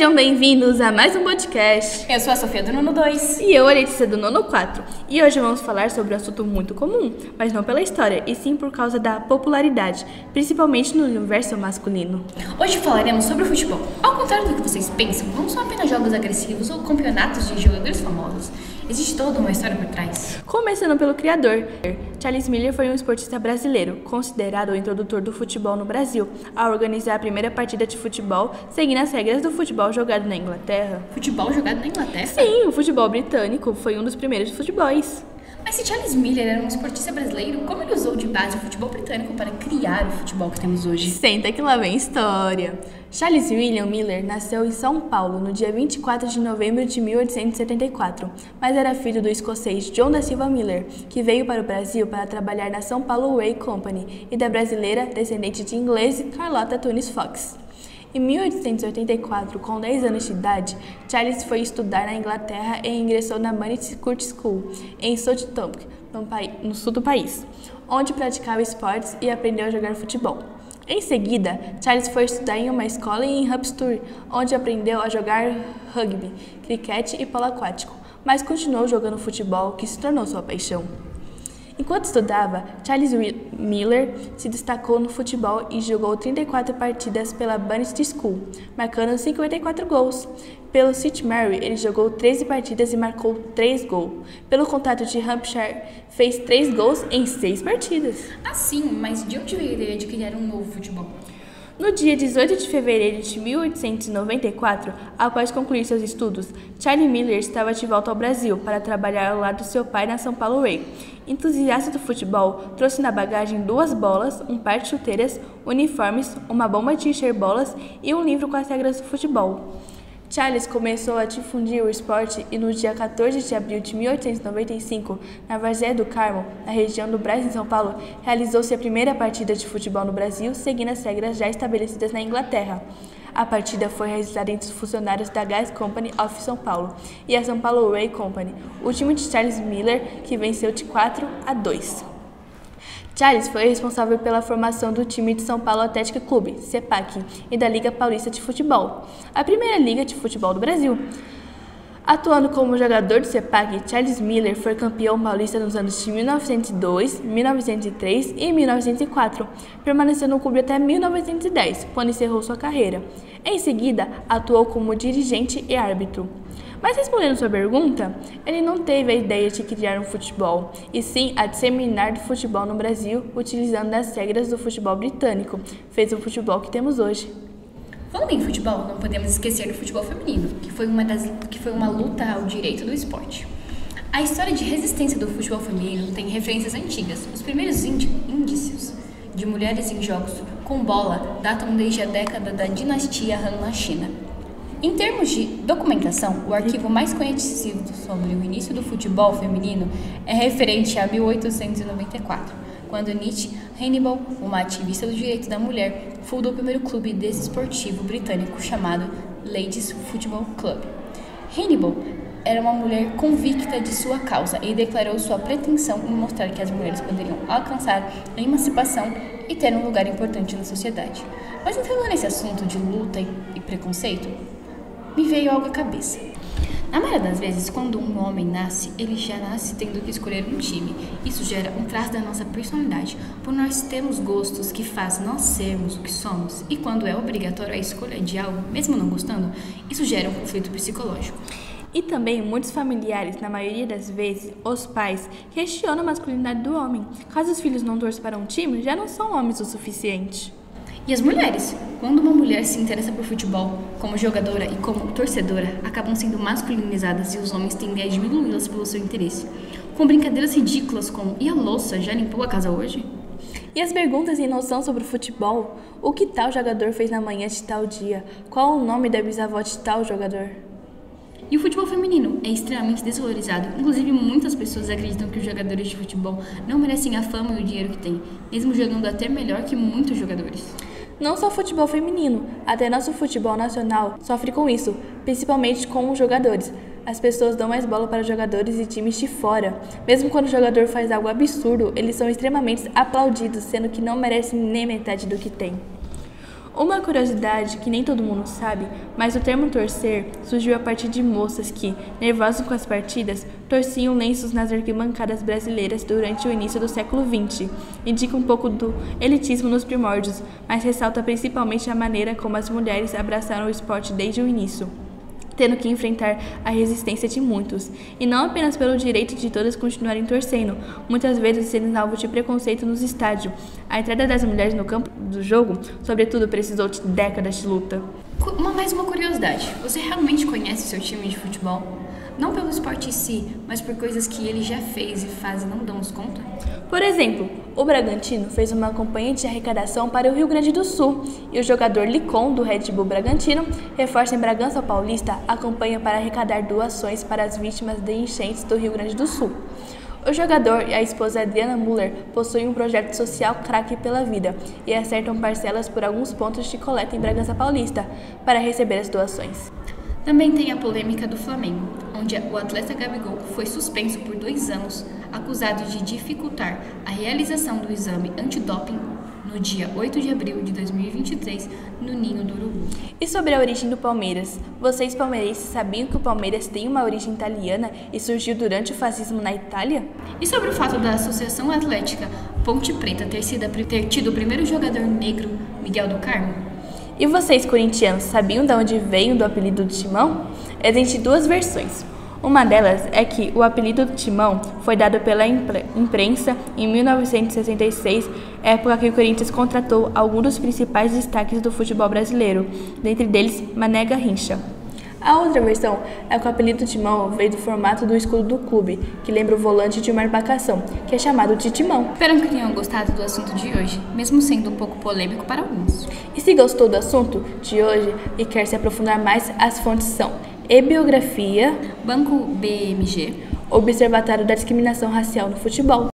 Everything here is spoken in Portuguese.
Sejam bem-vindos a mais um podcast. Eu sou a Sofia do Nono 2. E eu, a Letícia do Nono 4. E hoje vamos falar sobre um assunto muito comum, mas não pela história, e sim por causa da popularidade, principalmente no universo masculino. Hoje falaremos sobre o futebol. Ao contrário do que vocês pensam, não são apenas jogos agressivos ou campeonatos de jogadores famosos. Existe toda uma história por trás. Começando pelo criador. Charles Miller foi um esportista brasileiro, considerado o introdutor do futebol no Brasil, ao organizar a primeira partida de futebol, seguindo as regras do futebol jogado na Inglaterra. Futebol jogado na Inglaterra? Sim, o futebol britânico foi um dos primeiros futebols. Mas se Charles Miller era um esportista brasileiro, como ele usou de base o futebol britânico para criar o futebol que temos hoje? Senta que lá vem história. Charles William Miller nasceu em São Paulo no dia 24 de novembro de 1874, mas era filho do escocês John da Silva Miller, que veio para o Brasil para trabalhar na São Paulo Way Company, e da brasileira, descendente de ingleses, Carlota Tunis Fox. Em 1884, com 10 anos de idade, Charles foi estudar na Inglaterra e ingressou na Manchester Court School, em Southampton, no sul do país, onde praticava esportes e aprendeu a jogar futebol. Em seguida, Charles foi estudar em uma escola em Hampshire, onde aprendeu a jogar rugby, criquete e polo aquático, mas continuou jogando futebol, que se tornou sua paixão. Enquanto estudava, Charles Miller se destacou no futebol e jogou 34 partidas pela Bannister School, marcando 54 gols. Pelo St. Mary, ele jogou 13 partidas e marcou 3 gols. Pelo Contato de Hampshire, fez 3 gols em 6 partidas. Ah, sim, mas de onde veio a ideia de criar um novo futebol? No dia 18 de fevereiro de 1894, após concluir seus estudos, Charlie Miller estava de volta ao Brasil para trabalhar ao lado de seu pai na São Paulo Way. Entusiasta do futebol, trouxe na bagagem 2 bolas, um par de chuteiras, uniformes, uma bomba de encher bolas e um livro com as regras do futebol. Charles começou a difundir o esporte e no dia 14 de abril de 1895, na Várzea do Carmo, na região do Brás, em São Paulo, realizou-se a primeira partida de futebol no Brasil, seguindo as regras já estabelecidas na Inglaterra. A partida foi realizada entre os funcionários da Gas Company of São Paulo e a São Paulo Way Company, o time de Charles Miller, que venceu de 4-2. Charles foi responsável pela formação do time de São Paulo Atlético Clube, CEPAC, e da Liga Paulista de Futebol, a primeira liga de futebol do Brasil. Atuando como jogador do CEPAC, Charles Miller foi campeão paulista nos anos de 1902, 1903 e 1904, permanecendo no clube até 1910, quando encerrou sua carreira. Em seguida, atuou como dirigente e árbitro. Mas respondendo sua pergunta, ele não teve a ideia de criar um futebol, e sim a disseminar do futebol no Brasil, utilizando as regras do futebol britânico. Fez o futebol que temos hoje. Falando em futebol, não podemos esquecer do futebol feminino, que foi uma luta ao direito do esporte. A história de resistência do futebol feminino tem referências antigas. Os primeiros indícios de mulheres em jogos com bola datam desde a década da dinastia Han na China. Em termos de documentação, o arquivo mais conhecido sobre o início do futebol feminino é referente a 1894, quando Nietzsche Hannibal, uma ativista do direito da mulher, fundou o primeiro clube desportivo britânico chamado Ladies Football Club. Hannibal era uma mulher convicta de sua causa e declarou sua pretensão em mostrar que as mulheres poderiam alcançar a emancipação e ter um lugar importante na sociedade. Mas entrando nesse assunto de luta e preconceito, me veio algo à cabeça. Na maioria das vezes, quando um homem nasce, ele já nasce tendo que escolher um time. Isso gera um traço da nossa personalidade, por nós temos gostos que fazem nós sermos o que somos. E quando é obrigatório a escolha de algo, mesmo não gostando, isso gera um conflito psicológico. E também muitos familiares, na maioria das vezes, os pais, questionam a masculinidade do homem. Caso os filhos não torçam para um time, já não são homens o suficiente. E as mulheres? Quando uma mulher se interessa por futebol, como jogadora e como torcedora, acabam sendo masculinizadas e os homens tendem a diminuí-las pelo seu interesse. Com brincadeiras ridículas como: e a louça, já limpou a casa hoje? E as perguntas sem noção sobre o futebol? O que tal jogador fez na manhã de tal dia? Qual o nome da bisavó de tal jogador? E o futebol feminino é extremamente desvalorizado. Inclusive, muitas pessoas acreditam que os jogadores de futebol não merecem a fama e o dinheiro que têm, mesmo jogando até melhor que muitos jogadores. Não só futebol feminino, até nosso futebol nacional sofre com isso, principalmente com os jogadores. As pessoas dão mais bola para jogadores e times de fora. Mesmo quando o jogador faz algo absurdo, eles são extremamente aplaudidos, sendo que não merecem nem metade do que tem. Uma curiosidade que nem todo mundo sabe, mas o termo torcer surgiu a partir de moças que, nervosas com as partidas, torciam lenços nas arquibancadas brasileiras durante o início do século XX. Indica um pouco do elitismo nos primórdios, mas ressalta principalmente a maneira como as mulheres abraçaram o esporte desde o início, tendo que enfrentar a resistência de muitos, e não apenas pelo direito de todas continuarem torcendo, muitas vezes sendo alvo de preconceito nos estádios. A entrada das mulheres no campo do jogo, sobretudo, precisou de décadas de luta. Mais uma curiosidade, você realmente conhece seu time de futebol? Não pelo esporte em si, mas por coisas que ele já fez e faz e não damos conta? Por exemplo, o Bragantino fez uma campanha de arrecadação para o Rio Grande do Sul e o jogador Licon, do Red Bull Bragantino, reforça em Bragança Paulista a campanha para arrecadar doações para as vítimas de enchentes do Rio Grande do Sul. O jogador e a esposa Adriana Müller possuem um projeto social Craque pela Vida e acertam parcelas por alguns pontos de coleta em Bragança Paulista para receber as doações. Também tem a polêmica do Flamengo, onde o atleta Gabigol foi suspenso por 2 anos, acusado de dificultar a realização do exame antidoping no dia 8 de abril de 2023, no Ninho do Urubu. E sobre a origem do Palmeiras? Vocês palmeirenses sabiam que o Palmeiras tem uma origem italiana e surgiu durante o fascismo na Itália? E sobre o fato da Associação Atlética Ponte Preta ter tido o primeiro jogador negro, Miguel do Carmo? E vocês, corintianos, sabiam de onde veio do apelido de Timão? Existem 2 versões. Uma delas é que o apelido de Timão foi dado pela imprensa em 1966, época que o Corinthians contratou alguns dos principais destaques do futebol brasileiro, dentre eles Mané Garrincha. A outra versão é que o apelido Timão veio do formato do escudo do clube, que lembra o volante de uma embarcação, que é chamado de timão. Espero que tenham gostado do assunto de hoje, mesmo sendo um pouco polêmico para alguns. E se gostou do assunto de hoje e quer se aprofundar mais, as fontes são E-Biografia, Banco BMG, Observatório da Discriminação Racial no Futebol.